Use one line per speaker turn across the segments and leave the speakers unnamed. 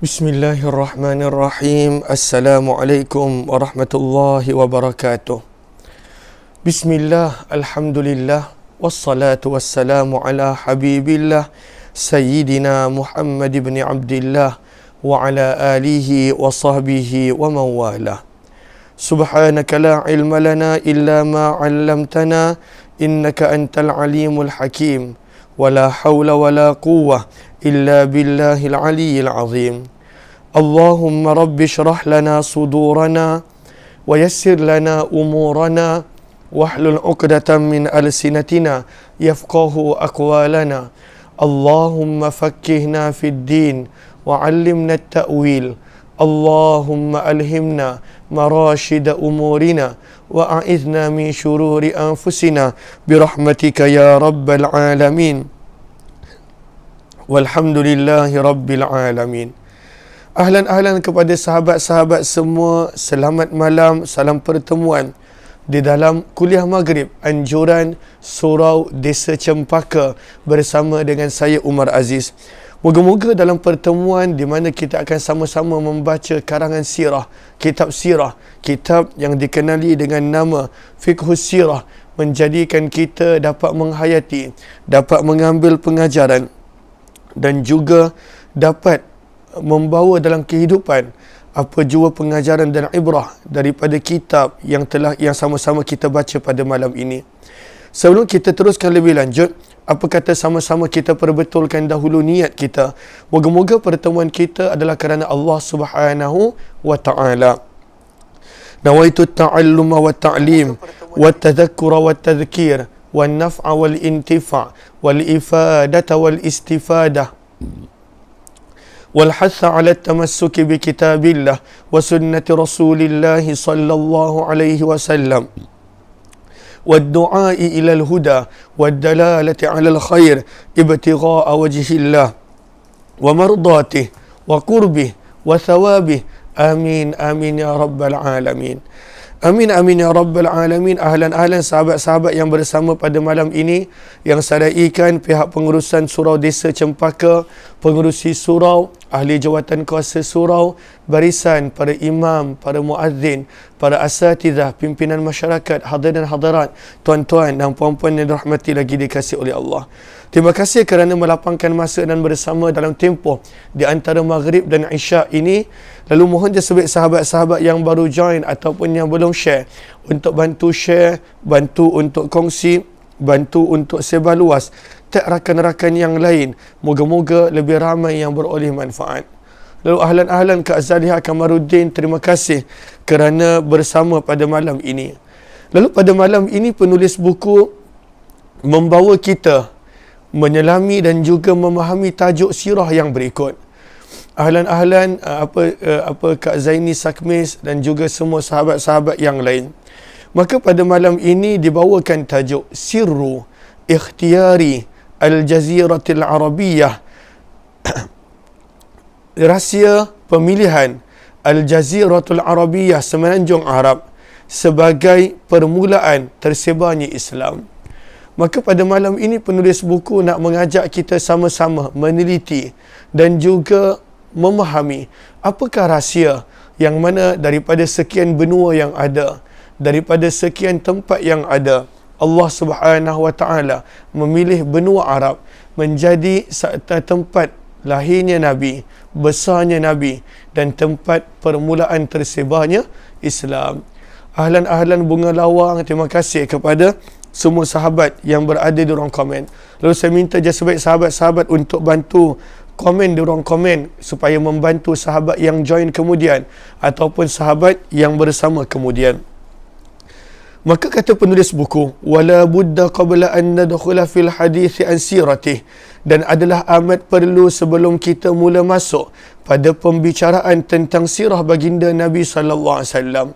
Bismillahirrahmanirrahim. Assalamualaikum warahmatullahi wabarakatuh. Bismillah, alhamdulillah, wassalatu wassalamu ala habibillah Sayyidina Muhammad ibn Abdillah wa ala alihi wa sahbihi wa mawalah. Subhanaka la ilma lana illa ma 'allamtana innaka antal alimul hakim wa la hawla wa la quwwah illa billahil aliyyil azim. Allahumma rabbi syrah lana sudurana wa yassir lana umurana wahlul 'uqdatam min alsinatina yafqahu aqwalana. Allahumma fakkihna fid din wa 'allimna at-ta'wil. Allahumma alhimna marashida umurina wa a'idhna min syururi anfusina birahmatika ya rabbal alamin. Walhamdulillahi rabbil alamin. Ahlan kepada sahabat-sahabat semua, selamat malam, salam pertemuan di dalam kuliah maghrib anjuran surau Desa Cempaka bersama dengan saya Umar Aziz. Moga-moga dalam pertemuan di mana kita akan sama-sama membaca karangan sirah, kitab yang dikenali dengan nama Fiqhus Sirah, menjadikan kita dapat menghayati, dapat mengambil pengajaran dan juga dapat membawa dalam kehidupan apa jua pengajaran dan ibrah daripada kitab yang sama-sama kita baca pada malam ini. Sebelum kita teruskan lebih lanjut, apa kata sama-sama kita perbetulkan dahulu niat kita. Moga-moga pertemuan kita adalah kerana Allah Subhanahu wa taala. Nawaitu ta'alluma wa ta'lim wa tadhakkura wa tadhkir wa naf'a wal intifa' wal ifadata wal istifadah والحث على التمسك بكتاب الله وسنة رسول الله صلى الله عليه وسلم والدعاء إلى الهدى والدلالة على الخير ابتغاء وجه الله ومرضاته وقربه وثوابه آمين آمين يا رب العالمين. Amin amin ya rabbal alamin. Ahlan sahabat-sahabat yang bersama pada malam ini, yang saya ikan pihak pengurusan surau Desa Cempaka, pengurusi surau, ahli jawatan kuasa surau, barisan para imam, para muazzin, para asatidzah, pimpinan masyarakat, hadirin dan hadirat, tuan-tuan dan puan-puan yang dirahmati lagi dikasihi oleh Allah. Terima kasih kerana melapangkan masa dan bersama dalam tempoh di antara maghrib dan isyak ini. Lalu mohon je sebaik sahabat-sahabat yang baru join ataupun yang belum share, untuk bantu share, bantu untuk kongsi, bantu untuk sebar luas tak rakan-rakan yang lain. Moga-moga lebih ramai yang beroleh manfaat. Lalu ahlan ke Azalihah Kamaruddin, terima kasih kerana bersama pada malam ini. Lalu pada malam ini penulis buku membawa kita menyelami dan juga memahami tajuk sirah yang berikut. Ahlan Kak Zaini Sakmis dan juga semua sahabat-sahabat yang lain. Maka pada malam ini dibawakan tajuk Sirru Ikhtiyari Al-Jaziratil Arabiyah. Rahsia pemilihan Al-Jaziratul Arabiyah, semenanjung Arab, sebagai permulaan tersebarnya Islam. Maka pada malam ini penulis buku nak mengajak kita sama-sama meneliti dan juga memahami apakah rahsia yang mana daripada sekian benua yang ada, daripada sekian tempat yang ada, Allah Subhanahu wa taala memilih benua Arab menjadi tempat lahirnya Nabi, besarnya Nabi dan tempat permulaan tersebarnya Islam. Ahlan bunga lawang, terima kasih kepada semua sahabat yang berada di ruang komen. Lalu saya minta je sebaik sahabat-sahabat untuk bantu komen di ruang komen supaya membantu sahabat yang join kemudian ataupun sahabat yang bersama kemudian. Maka kata penulis buku, wala budda qabla an nadkhula fil hadits an siratih, dan adalah amat perlu sebelum kita mula masuk pada pembicaraan tentang sirah baginda Nabi sallallahu alaihi wasallam,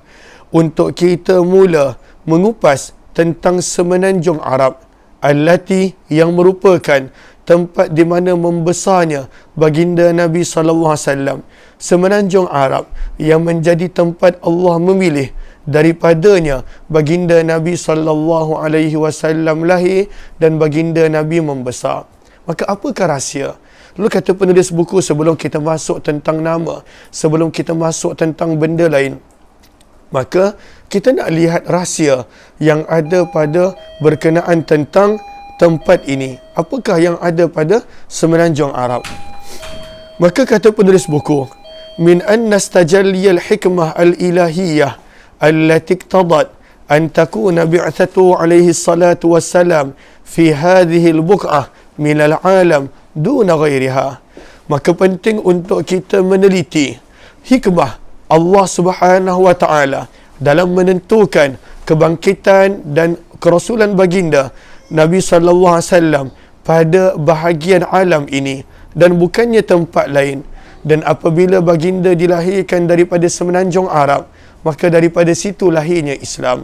untuk kita mula mengupas tentang semenanjung Arab, allati, yang merupakan tempat di mana membesarnya baginda Nabi sallallahu alaihi wasallam, semenanjung Arab yang menjadi tempat Allah memilih daripadanya baginda Nabi sallallahu alaihi wasallam lahir dan baginda Nabi membesar. Maka apakah rahsia? Lalu kata penulis buku, sebelum kita masuk tentang nama, sebelum kita masuk tentang benda lain, maka kita nak lihat rahsia yang ada pada berkenaan tentang tempat ini. Apakah yang ada pada Semenanjung Arab? Maka kata penulis buku, min anna stajalliyal hikmah al-ilahiyah allati iqtadat an takuna bi'athatu alaihi salatu wassalam fi hadhihi al-buq'ah min al-alam duna ghairiha. Maka penting untuk kita meneliti hikmah Allah Subhanahu wa taala dalam menentukan kebangkitan dan kerasulan baginda Nabi sallallahu alaihi wasallam pada bahagian alam ini dan bukannya tempat lain. Dan apabila baginda dilahirkan daripada Semenanjung Arab, maka daripada situ lahirnya Islam.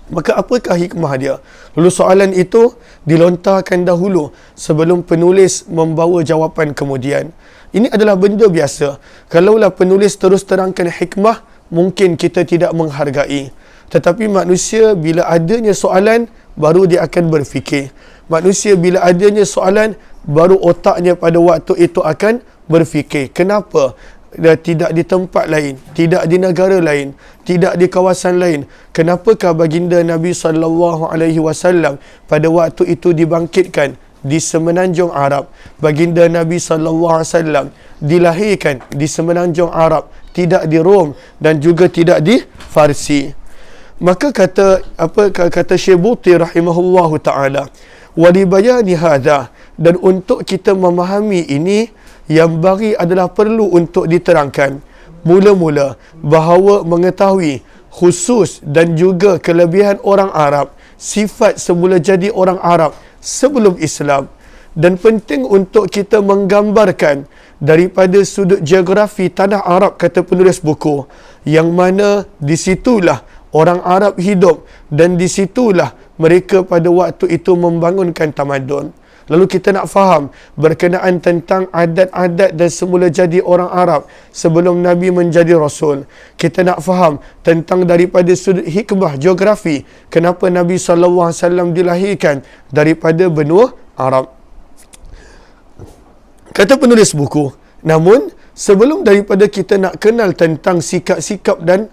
Maka apakah hikmah dia? Lalu soalan itu dilontarkan dahulu sebelum penulis membawa jawapan kemudian. Ini adalah benda biasa. Kalaulah penulis terus terangkan hikmah, mungkin kita tidak menghargai. Tetapi manusia bila adanya soalan, baru dia akan berfikir. Manusia bila adanya soalan, baru otaknya pada waktu itu akan berfikir. Kenapa tidak di tempat lain, tidak di negara lain, tidak di kawasan lain? Kenapakah baginda Nabi SAW pada waktu itu dibangkitkan di Semenanjung Arab? Baginda Nabi SAW dilahirkan di Semenanjung Arab, tidak di Rom dan juga tidak di Farsi. Maka kata Syekh Buti rahimahullahu taala, wa li bayani hadha, dan untuk kita memahami ini, yang bagi adalah perlu untuk diterangkan mula-mula bahawa mengetahui khusus dan juga kelebihan orang Arab, sifat semula jadi orang Arab sebelum Islam, dan penting untuk kita menggambarkan daripada sudut geografi tanah Arab, kata penulis buku, yang mana disitulah orang Arab hidup dan disitulah mereka pada waktu itu membangunkan tamadun. Lalu kita nak faham berkenaan tentang adat-adat dan semula jadi orang Arab sebelum Nabi menjadi Rasul. Kita nak faham tentang daripada sudut hikmah geografi, kenapa Nabi SAW dilahirkan daripada benua Arab. Kata penulis buku, namun sebelum daripada kita nak kenal tentang sikap-sikap dan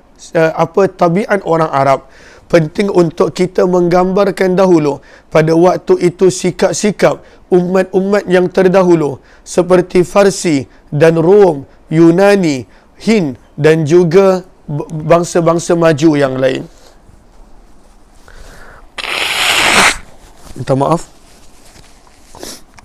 tabiat orang Arab, penting untuk kita menggambarkan dahulu pada waktu itu sikap-sikap umat-umat yang terdahulu seperti Farsi dan Rom, Yunani, Hind dan juga bangsa-bangsa maju yang lain. Minta maaf.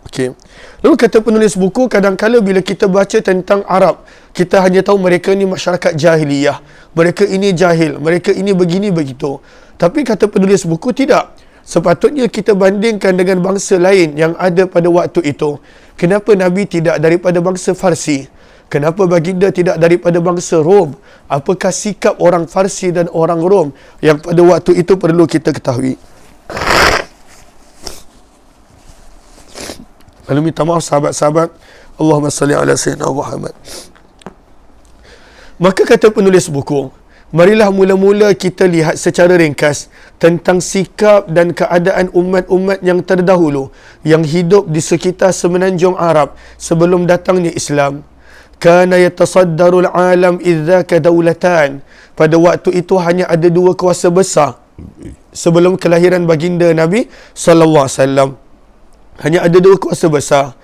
Okey. Lalu kata penulis buku, kadang-kala bila kita baca tentang Arab, kita hanya tahu mereka ni masyarakat jahiliyah. Mereka ini jahil, mereka ini begini begitu. Tapi kata penulis buku, tidak. Sepatutnya kita bandingkan dengan bangsa lain yang ada pada waktu itu. Kenapa Nabi tidak daripada bangsa Farsi? Kenapa baginda tidak daripada bangsa Rom? Apakah sikap orang Farsi dan orang Rom yang pada waktu itu perlu kita ketahui? Lalu minta maaf sahabat-sahabat. Allahumma salli ala sayyidina Muhammad. Maka kata penulis buku, marilah mula-mula kita lihat secara ringkas tentang sikap dan keadaan umat-umat yang terdahulu yang hidup di sekitar Semenanjung Arab sebelum datangnya Islam. Kana yatasaddarul alam idzaka daulatan. Pada waktu itu hanya ada dua kuasa besar sebelum kelahiran baginda Nabi sallallahu alaihi wasallam. Hanya ada dua kuasa besar.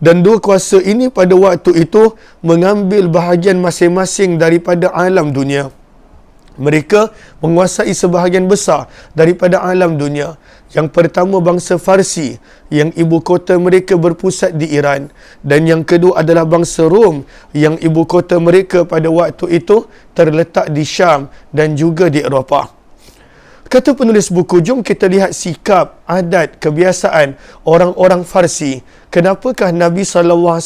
Dan dua kuasa ini pada waktu itu mengambil bahagian masing-masing daripada alam dunia. Mereka menguasai sebahagian besar daripada alam dunia. Yang pertama bangsa Farsi, yang ibu kota mereka berpusat di Iran. Dan yang kedua adalah bangsa Rom, yang ibu kota mereka pada waktu itu terletak di Syam dan juga di Eropah. Kata penulis buku, jom kita lihat sikap, adat, kebiasaan orang-orang Farsi. Kenapakah Nabi SAW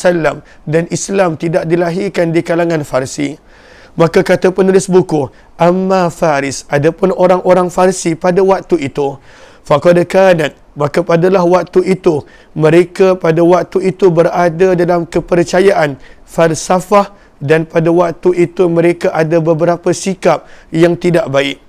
dan Islam tidak dilahirkan di kalangan Farsi? Maka kata penulis buku, amma Faris, adapun orang-orang Farsi pada waktu itu, faqad kanat, maka padalah waktu itu, mereka pada waktu itu berada dalam kepercayaan falsafah, dan pada waktu itu mereka ada beberapa sikap yang tidak baik.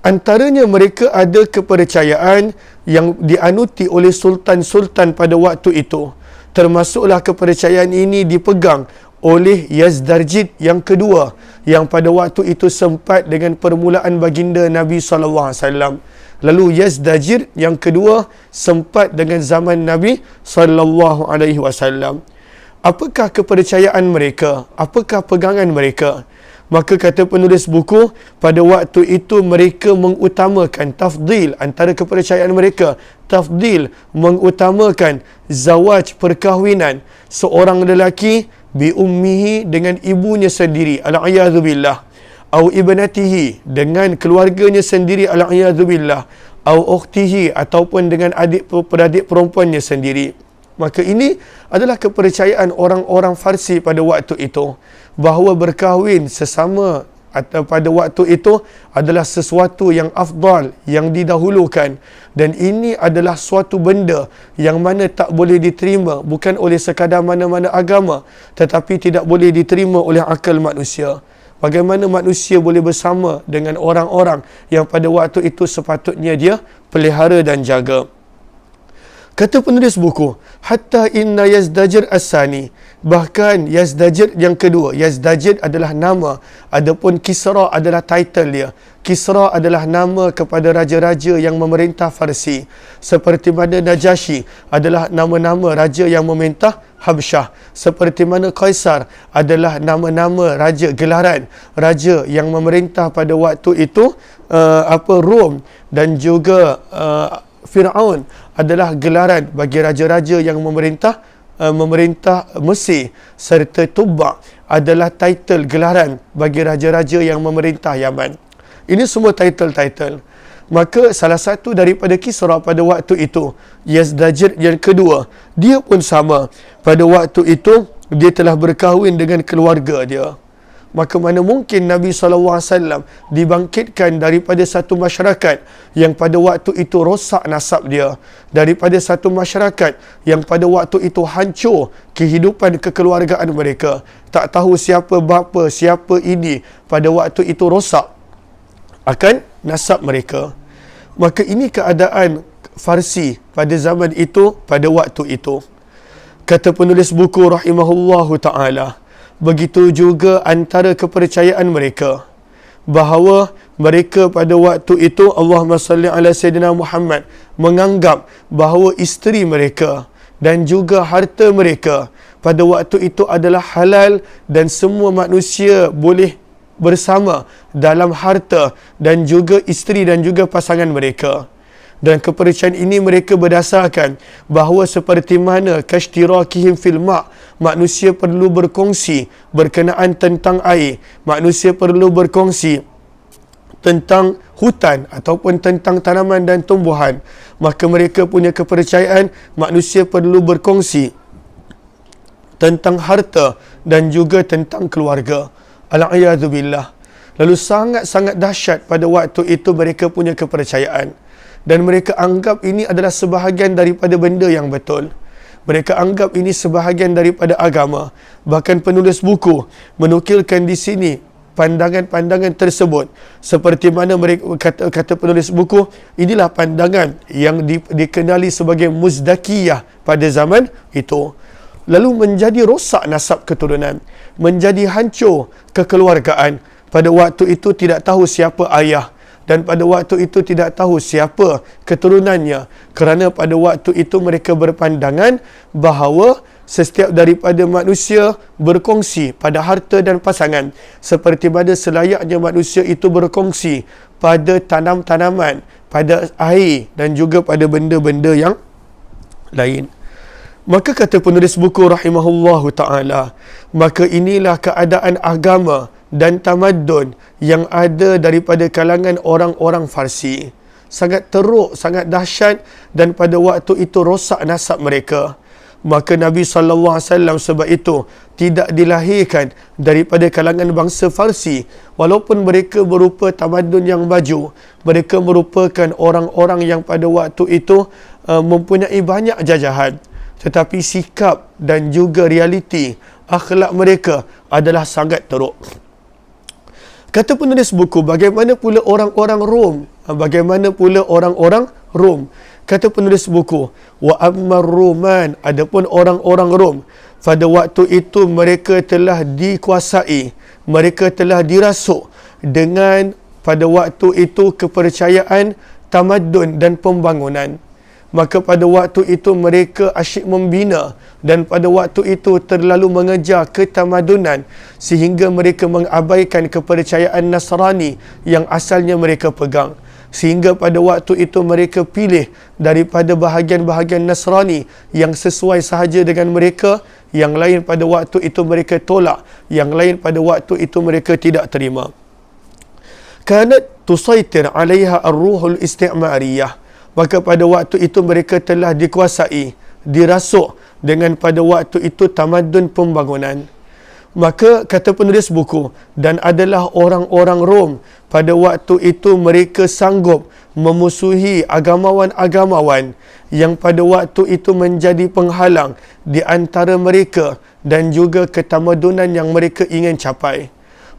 Antaranya mereka ada kepercayaan yang dianuti oleh sultan-sultan pada waktu itu. Termasuklah kepercayaan ini dipegang oleh Yazdarjid yang kedua, yang pada waktu itu sempat dengan permulaan baginda Nabi SAW. Lalu Yazdarjid yang kedua sempat dengan zaman Nabi SAW. Apakah kepercayaan mereka? Apakah pegangan mereka? Maka kata penulis buku, pada waktu itu mereka mengutamakan tafdil antara kepercayaan mereka. Tafdil, mengutamakan zawaj, perkahwinan seorang lelaki bi ummihi, dengan ibunya sendiri, al-a'yadzubillah, au ibnatihi, dengan keluarganya sendiri, al-a'yadzubillah, au ukhtihi, ataupun dengan beradik perempuannya sendiri. Maka ini adalah kepercayaan orang-orang Farsi pada waktu itu, bahawa berkahwin sesama atau pada waktu itu adalah sesuatu yang afdal, yang didahulukan, dan ini adalah suatu benda yang mana tak boleh diterima bukan oleh sekadar mana-mana agama, tetapi tidak boleh diterima oleh akal manusia. Bagaimana manusia boleh bersama dengan orang-orang yang pada waktu itu sepatutnya dia pelihara dan jaga. Kata penulis buku, hatta inna Yazdajir as-sani, bahkan Yazdajir yang kedua. Yazdajir adalah nama, adapun Kisra adalah title dia. Kisra adalah nama kepada raja-raja yang memerintah Farsi, seperti mana Najasyi adalah nama-nama raja yang memerintah Habsyah, seperti mana Kaisar adalah nama-nama raja, gelaran raja yang memerintah pada waktu itu Rom, dan juga Fir'aun adalah gelaran bagi raja-raja yang memerintah Mesir, serta Tubba adalah title gelaran bagi raja-raja yang memerintah Yaman. Ini semua title-title. Maka salah satu daripada Kisra pada waktu itu, Yazdajir yang kedua, dia pun sama. Pada waktu itu dia telah berkahwin dengan keluarga dia. Maka mana mungkin Nabi SAW dibangkitkan daripada satu masyarakat yang pada waktu itu rosak nasab dia, daripada satu masyarakat yang pada waktu itu hancur kehidupan kekeluargaan mereka, tak tahu siapa bapa, siapa ini, pada waktu itu rosak akan nasab mereka. Maka ini keadaan Farsi pada zaman itu, pada waktu itu. Kata penulis buku rahimahullahu ta'ala, begitu juga antara kepercayaan mereka, bahawa mereka pada waktu itu, Allahumma salli ala Sayyidina Muhammad, menganggap bahawa isteri mereka dan juga harta mereka pada waktu itu adalah halal, dan semua manusia boleh bersama dalam harta dan juga isteri dan juga pasangan mereka. Dan kepercayaan ini mereka berdasarkan bahawa seperti mana kashtirakihim fil ma', manusia perlu berkongsi berkenaan tentang air, manusia perlu berkongsi tentang hutan ataupun tentang tanaman dan tumbuhan, maka mereka punya kepercayaan manusia perlu berkongsi tentang harta dan juga tentang keluarga. Al-a'yadzubillah. Lalu sangat-sangat dahsyat pada waktu itu mereka punya kepercayaan, dan mereka anggap ini adalah sebahagian daripada benda yang betul. Mereka anggap ini sebahagian daripada agama. Bahkan penulis buku menukilkan di sini pandangan-pandangan tersebut, seperti mana mereka kata penulis buku, inilah pandangan yang dikenali sebagai muzdakiyah pada zaman itu. Lalu menjadi rosak nasab keturunan, menjadi hancur kekeluargaan. Pada waktu itu tidak tahu siapa ayah, dan pada waktu itu tidak tahu siapa keturunannya, kerana pada waktu itu mereka berpandangan bahawa setiap daripada manusia berkongsi pada harta dan pasangan, seperti mana selayaknya manusia itu berkongsi pada tanam-tanaman, pada air dan juga pada benda-benda yang lain. Maka kata penulis buku rahimahullahu ta'ala, maka inilah keadaan agama dan tamadun yang ada daripada kalangan orang-orang Farsi. Sangat teruk, sangat dahsyat, dan pada waktu itu rosak nasab mereka. Maka Nabi SAW sebab itu tidak dilahirkan daripada kalangan bangsa Farsi, walaupun mereka berupa tamadun yang maju. Mereka merupakan orang-orang yang pada waktu itu mempunyai banyak jajahan, tetapi sikap dan juga realiti akhlak mereka adalah sangat teruk. Kata penulis buku, bagaimana pula orang-orang Rom? Bagaimana pula orang-orang Rom? Kata penulis buku, wa ammar Ruman, adapun orang-orang Rom, pada waktu itu mereka telah dikuasai, mereka telah dirasuk dengan pada waktu itu kepercayaan, tamadun dan pembangunan. Maka pada waktu itu mereka asyik membina, dan pada waktu itu terlalu mengejar ketamadunan sehingga mereka mengabaikan kepercayaan Nasrani yang asalnya mereka pegang. Sehingga pada waktu itu mereka pilih daripada bahagian-bahagian Nasrani yang sesuai sahaja dengan mereka, yang lain pada waktu itu mereka tolak, yang lain pada waktu itu mereka tidak terima. Kanat tusaitir alaiha ar-ruhul isti'mariyah. Maka pada waktu itu mereka telah dikuasai, dirasuk dengan pada waktu itu tamadun pembangunan. Maka kata penulis buku, dan adalah orang-orang Rom pada waktu itu mereka sanggup memusuhi agamawan-agamawan yang pada waktu itu menjadi penghalang di antara mereka dan juga ketamadunan yang mereka ingin capai.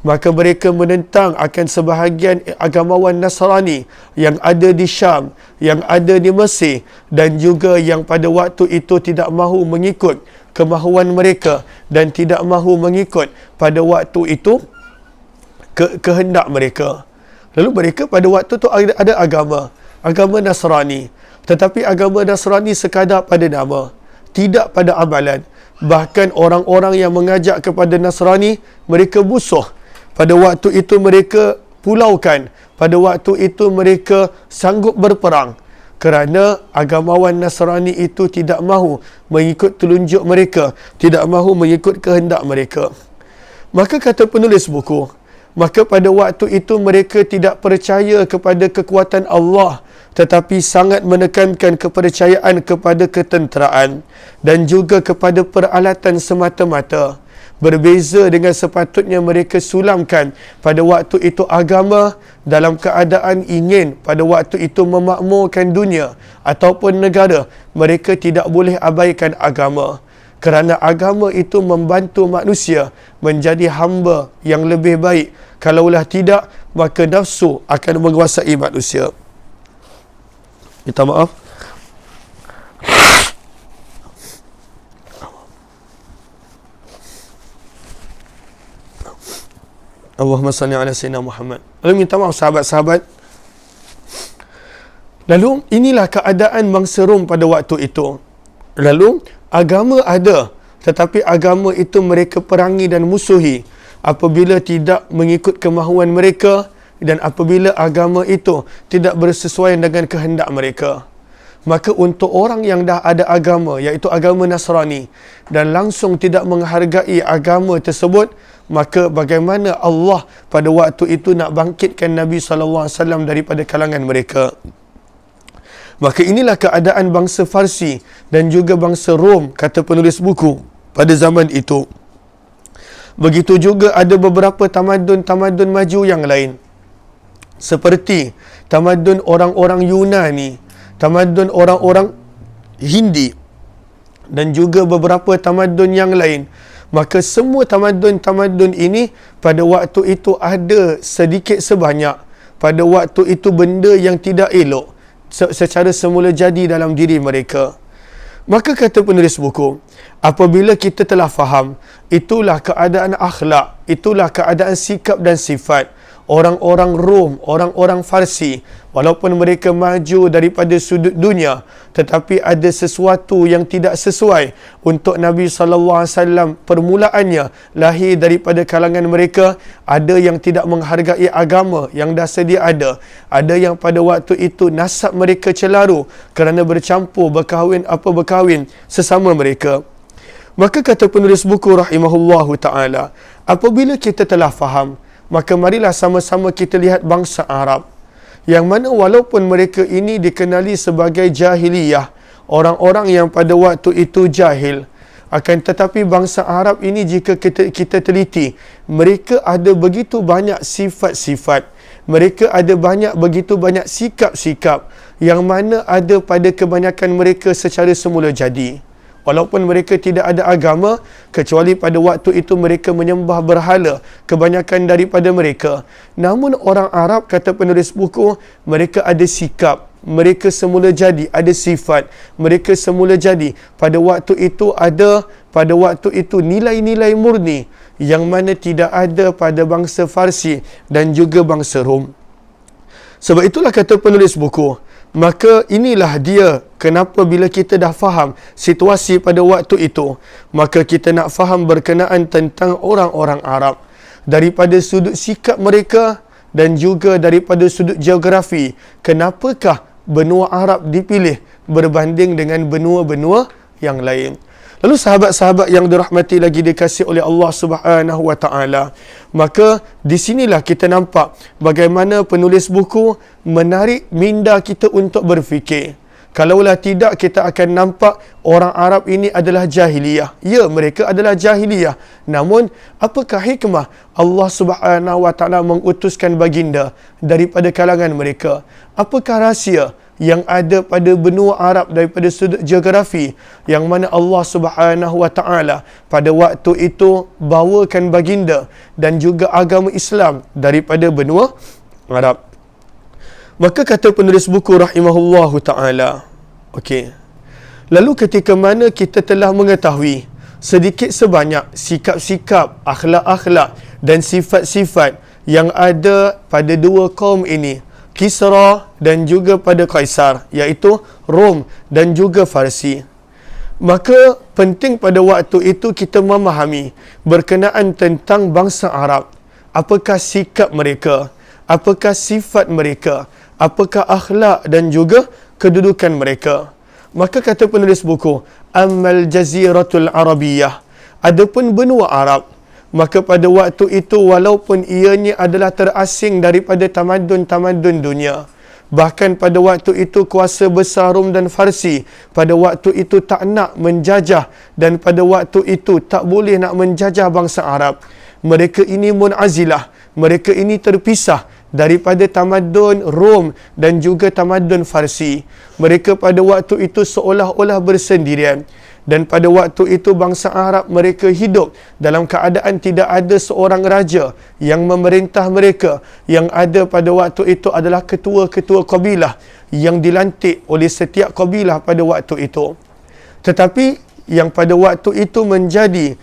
Maka mereka menentang akan sebahagian agamawan Nasrani yang ada di Syam, yang ada di Mesir, dan juga yang pada waktu itu tidak mahu mengikut kemahuan mereka dan tidak mahu mengikut pada waktu itu kehendak mereka. Lalu mereka pada waktu itu ada agama Nasrani, tetapi agama Nasrani sekadar pada nama, tidak pada amalan. Bahkan orang-orang yang mengajak kepada Nasrani, mereka musuh. Pada waktu itu mereka pulaukan, pada waktu itu mereka sanggup berperang kerana agamawan Nasrani itu tidak mahu mengikut telunjuk mereka, tidak mahu mengikut kehendak mereka. Maka kata penulis buku, maka pada waktu itu mereka tidak percaya kepada kekuatan Allah, tetapi sangat menekankan kepercayaan kepada ketenteraan dan juga kepada peralatan semata-mata. Berbeza dengan sepatutnya mereka sulamkan pada waktu itu agama dalam keadaan ingin pada waktu itu memakmurkan dunia ataupun negara. Mereka tidak boleh abaikan agama, kerana agama itu membantu manusia menjadi hamba yang lebih baik. Kalaulah tidak, maka nafsu akan menguasai manusia. Minta maaf. Allahumma salli ala sayyidina Muhammad. Lalu minta maaf sahabat-sahabat. Lalu inilah keadaan bangsa Rom pada waktu itu. Lalu agama ada, tetapi agama itu mereka perangi dan musuhi apabila tidak mengikut kemahuan mereka dan apabila agama itu tidak bersesuaian dengan kehendak mereka. Maka untuk orang yang dah ada agama, iaitu agama Nasrani, dan langsung tidak menghargai agama tersebut, maka bagaimana Allah pada waktu itu nak bangkitkan Nabi SAW daripada kalangan mereka? Maka inilah keadaan bangsa Farsi dan juga bangsa Rom, kata penulis buku, pada zaman itu. Begitu juga ada beberapa tamadun-tamadun maju yang lain, seperti tamadun orang-orang Yunani, tamadun orang-orang Hindi, dan juga beberapa tamadun yang lain. Maka semua tamadun-tamadun ini pada waktu itu ada sedikit sebanyak pada waktu itu benda yang tidak elok secara semula jadi dalam diri mereka. Maka kata penulis buku, apabila kita telah faham, itulah keadaan akhlak, itulah keadaan sikap dan sifat orang-orang Rom, orang-orang Farsi, walaupun mereka maju daripada sudut dunia, tetapi ada sesuatu yang tidak sesuai untuk Nabi SAW permulaannya lahir daripada kalangan mereka. Ada yang tidak menghargai agama yang dah sedia ada yang pada waktu itu nasab mereka celaru kerana bercampur berkahwin sesama mereka. Maka kata penulis buku rahimahullahu ta'ala, apabila kita telah faham, maka marilah sama-sama kita lihat bangsa Arab, yang mana walaupun mereka ini dikenali sebagai jahiliyah, orang-orang yang pada waktu itu jahil, akan tetapi bangsa Arab ini jika kita teliti, mereka ada begitu banyak sifat-sifat, mereka ada begitu banyak sikap-sikap yang mana ada pada kebanyakan mereka secara semula jadi. Walaupun mereka tidak ada agama, kecuali pada waktu itu mereka menyembah berhala, kebanyakan daripada mereka. Namun orang Arab, kata penulis buku, mereka ada sikap, mereka semula jadi ada sifat, mereka semula jadi pada waktu itu ada nilai-nilai murni yang mana tidak ada pada bangsa Farsi dan juga bangsa Rom. Sebab itulah kata penulis buku, maka inilah dia kenapa bila kita dah faham situasi pada waktu itu, maka kita nak faham berkenaan tentang orang-orang Arab daripada sudut sikap mereka dan juga daripada sudut geografi. Kenapakah benua Arab dipilih berbanding dengan benua-benua yang lain? Lalu sahabat-sahabat yang dirahmati lagi dikasihi oleh Allah Subhanahu wa taala, maka di sinilah kita nampak bagaimana penulis buku menarik minda kita untuk berfikir. Kalaulah tidak, kita akan nampak orang Arab ini adalah jahiliyah. Ya, mereka adalah jahiliyah. Namun, apakah hikmah Allah Subhanahu wa taala mengutuskan baginda daripada kalangan mereka? Apakah rahsia yang ada pada benua Arab daripada sudut geografi yang mana Allah Subhanahu wa taala pada waktu itu bawakan baginda dan juga agama Islam daripada benua Arab? Maka kata penulis buku rahimahullahu taala, okey. Lalu ketika mana kita telah mengetahui sedikit sebanyak sikap-sikap, akhlak-akhlak dan sifat-sifat yang ada pada dua kaum ini, Kisra dan juga pada Kaisar, iaitu Rom dan juga Farsi, maka penting pada waktu itu kita memahami berkenaan tentang bangsa Arab. Apakah sikap mereka? Apakah sifat mereka? Apakah akhlak dan juga kedudukan mereka? Maka kata penulis buku, Ammal Jaziratul Arabiyah, adapun benua Arab, maka pada waktu itu walaupun ianya adalah terasing daripada tamadun-tamadun dunia, bahkan pada waktu itu kuasa besar Rom dan Farsi pada waktu itu tak nak menjajah dan pada waktu itu tak boleh nak menjajah bangsa Arab. Mereka ini mun'azilah, mereka ini terpisah daripada tamadun Rom dan juga tamadun Farsi. Mereka pada waktu itu seolah-olah bersendirian. Dan pada waktu itu bangsa Arab mereka hidup dalam keadaan tidak ada seorang raja yang memerintah mereka. Yang ada pada waktu itu adalah ketua-ketua kabilah yang dilantik oleh setiap kabilah pada waktu itu. Tetapi yang pada waktu itu menjadi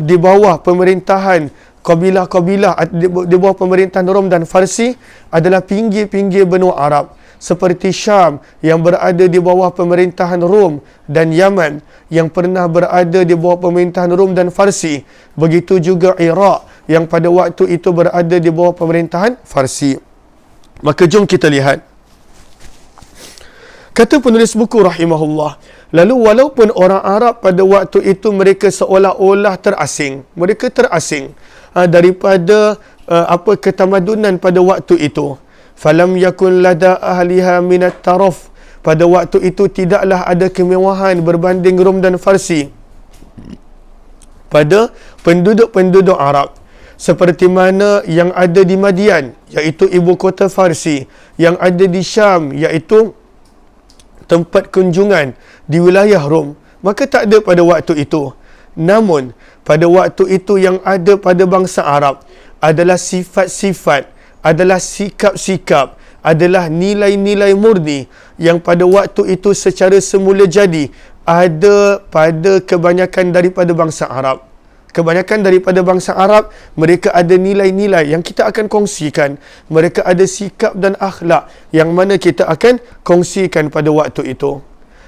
di bawah pemerintahan kabilah-kabilah, di bawah pemerintahan Rom dan Farsi adalah pinggir-pinggir benua Arab, seperti Syam yang berada di bawah pemerintahan Rom dan Yaman yang pernah berada di bawah pemerintahan Rom dan Farsi. Begitu juga Iraq yang pada waktu itu berada di bawah pemerintahan Farsi. Maka jom kita lihat. Kata penulis buku rahimahullah, lalu walaupun orang Arab pada waktu itu mereka seolah-olah terasing, mereka terasing daripada ketamadunan pada waktu itu. Falam yakun lada ahliha minat taraf, pada waktu itu tidaklah ada kemewahan berbanding Rom dan Farsi pada penduduk-penduduk Arab, seperti mana yang ada di Madian, iaitu ibu kota Farsi, yang ada di Syam, iaitu tempat kunjungan di wilayah Rom. Maka tak ada pada waktu itu. Namun pada waktu itu yang ada pada bangsa Arab adalah sifat-sifat, adalah sikap-sikap, adalah nilai-nilai murni yang pada waktu itu secara semula jadi ada pada kebanyakan daripada bangsa Arab. Kebanyakan daripada bangsa Arab, mereka ada nilai-nilai yang kita akan kongsikan. Mereka ada sikap dan akhlak yang mana kita akan kongsikan pada waktu itu.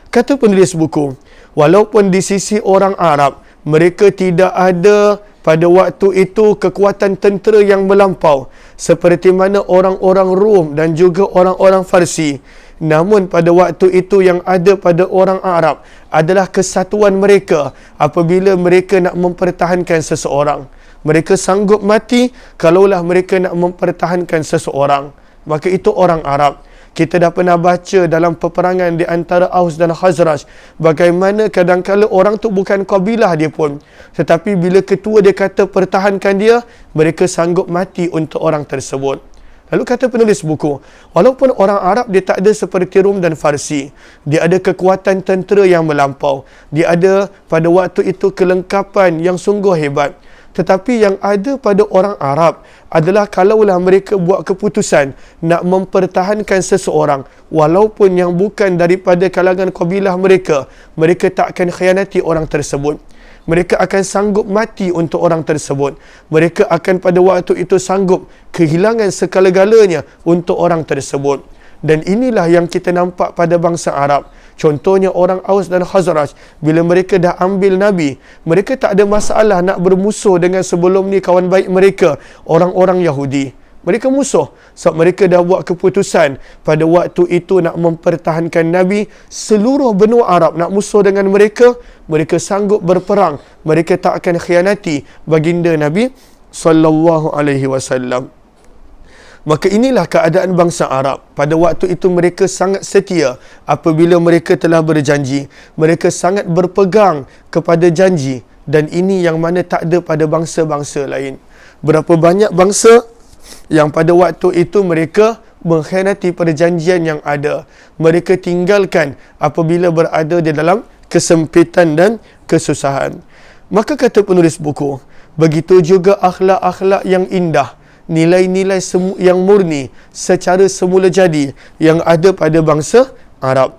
Kata penulis buku, walaupun di sisi orang Arab, mereka tidak ada pada waktu itu kekuatan tentera yang melampau seperti mana orang-orang Rom dan juga orang-orang Farsi. Namun pada waktu itu yang ada pada orang Arab adalah kesatuan mereka apabila mereka nak mempertahankan seseorang. Mereka sanggup mati kalaulah mereka nak mempertahankan seseorang. Maka itu orang Arab. Kita dah pernah baca dalam peperangan di antara Aus dan Khazraj bagaimana kadang-kala orang tu bukan kabilah dia pun, tetapi bila ketua dia kata pertahankan dia, mereka sanggup mati untuk orang tersebut. Lalu kata penulis buku, walaupun orang Arab dia tak ada seperti Rom dan Farsi, dia ada kekuatan tentera yang melampau, dia ada pada waktu itu kelengkapan yang sungguh hebat. Tetapi yang ada pada orang Arab adalah kalaulah mereka buat keputusan nak mempertahankan seseorang, walaupun yang bukan daripada kalangan kabilah mereka, mereka tak akan khianati orang tersebut. Mereka akan sanggup mati untuk orang tersebut. Mereka akan pada waktu itu sanggup kehilangan segala-galanya untuk orang tersebut. Dan inilah yang kita nampak pada bangsa Arab. Contohnya orang Aus dan Khazraj, bila mereka dah ambil Nabi, mereka tak ada masalah nak bermusuh dengan sebelum ni kawan baik mereka, orang-orang Yahudi. Mereka musuh sebab mereka dah buat keputusan pada waktu itu nak mempertahankan Nabi. Seluruh benua Arab nak musuh dengan mereka, mereka sanggup berperang. Mereka tak akan khianati baginda Nabi sallallahu alaihi wasallam. Maka inilah keadaan bangsa Arab. Pada waktu itu mereka sangat setia apabila mereka telah berjanji. Mereka sangat berpegang kepada janji. Dan ini yang mana tak ada pada bangsa-bangsa lain. Berapa banyak bangsa yang pada waktu itu mereka mengkhianati perjanjian yang ada. Mereka tinggalkan apabila berada di dalam kesempitan dan kesusahan. Maka kata penulis buku, begitu juga akhlak-akhlak yang indah, nilai-nilai yang murni secara semula jadi yang ada pada bangsa Arab.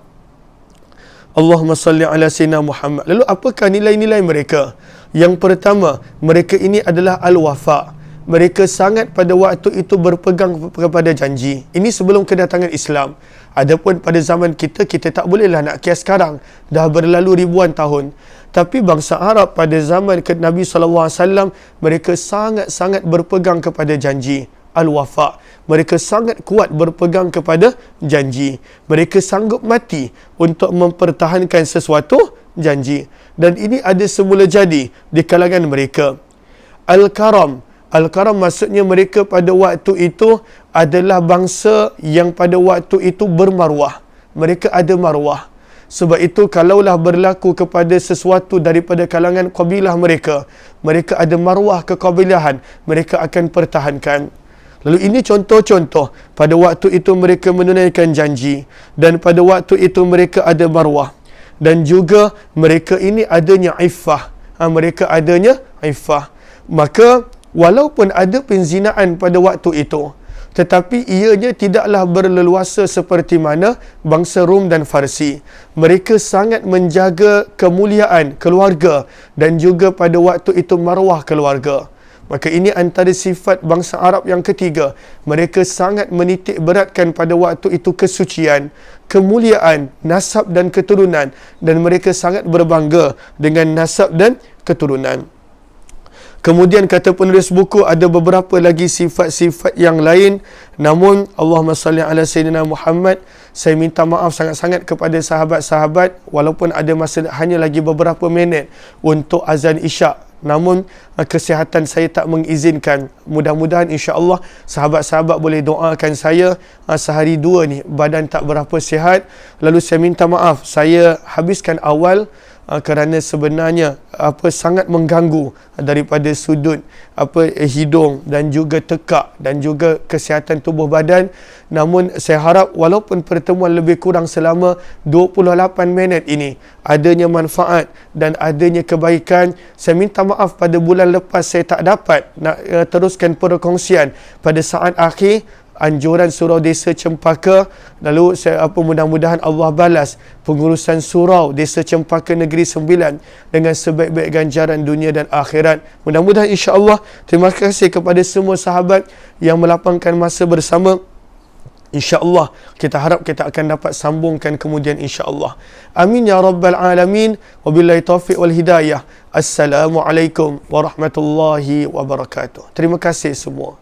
Allahumma salli ala sayyidina Muhammad. Lalu apakah nilai-nilai mereka? Yang pertama, mereka ini adalah al-wafa. Mereka sangat pada waktu itu berpegang kepada janji. Ini sebelum kedatangan Islam. Adapun pada zaman kita tak bolehlah nak kias sekarang. Dah berlalu ribuan tahun. Tapi bangsa Arab pada zaman Nabi SAW, mereka sangat-sangat berpegang kepada janji. Al-wafa. Mereka sangat kuat berpegang kepada janji. Mereka sanggup mati untuk mempertahankan sesuatu janji. Dan ini ada semula jadi di kalangan mereka. Al-karam. Al-karam maksudnya mereka pada waktu itu adalah bangsa yang pada waktu itu bermaruah. Mereka ada maruah. Sebab itu kalaulah berlaku kepada sesuatu daripada kalangan kabilah mereka, mereka ada maruah kekabilahan, mereka akan pertahankan. Lalu ini contoh-contoh pada waktu itu mereka menunaikan janji, dan pada waktu itu mereka ada maruah, dan juga mereka ini adanya iffah. Mereka adanya iffah. Maka walaupun ada penzinaan pada waktu itu, tetapi ianya tidaklah berleluasa seperti mana bangsa Rom dan Farsi. Mereka sangat menjaga kemuliaan keluarga dan juga pada waktu itu maruah keluarga. Maka ini antara sifat bangsa Arab yang ketiga. Mereka sangat menitik beratkan pada waktu itu kesucian, kemuliaan, nasab dan keturunan. Dan mereka sangat berbangga dengan nasab dan keturunan. Kemudian kata penulis buku ada beberapa lagi sifat-sifat yang lain. Namun Allahumma salli ala sayyidina Muhammad. Saya minta maaf sangat-sangat kepada sahabat-sahabat walaupun ada masa hanya lagi beberapa minit untuk azan Isyak. Namun kesihatan saya tak mengizinkan. Mudah-mudahan insya-Allah sahabat-sahabat boleh doakan saya. Sehari dua ni badan tak berapa sihat. Lalu saya minta maaf saya habiskan awal kerana sebenarnya sangat mengganggu daripada sudut hidung dan juga tekak dan juga kesihatan tubuh badan. Namun saya harap walaupun pertemuan lebih kurang selama 28 minit ini adanya manfaat dan adanya kebaikan. Saya minta maaf pada bulan lepas saya tak dapat nak teruskan perkongsian pada saat akhir anjuran surau Desa Cempaka. Lalu saya mudah-mudahan Allah balas pengurusan surau Desa Cempaka Negeri Sembilan dengan sebaik-baik ganjaran dunia dan akhirat. Mudah-mudahan insya-Allah. Terima kasih kepada semua sahabat yang melapangkan masa bersama. InsyaAllah kita harap kita akan dapat sambungkan kemudian insyaAllah. Amin ya rabbal alamin. Wabillahi taufiq wal hidayah. Assalamualaikum warahmatullahi wabarakatuh. Terima kasih semua.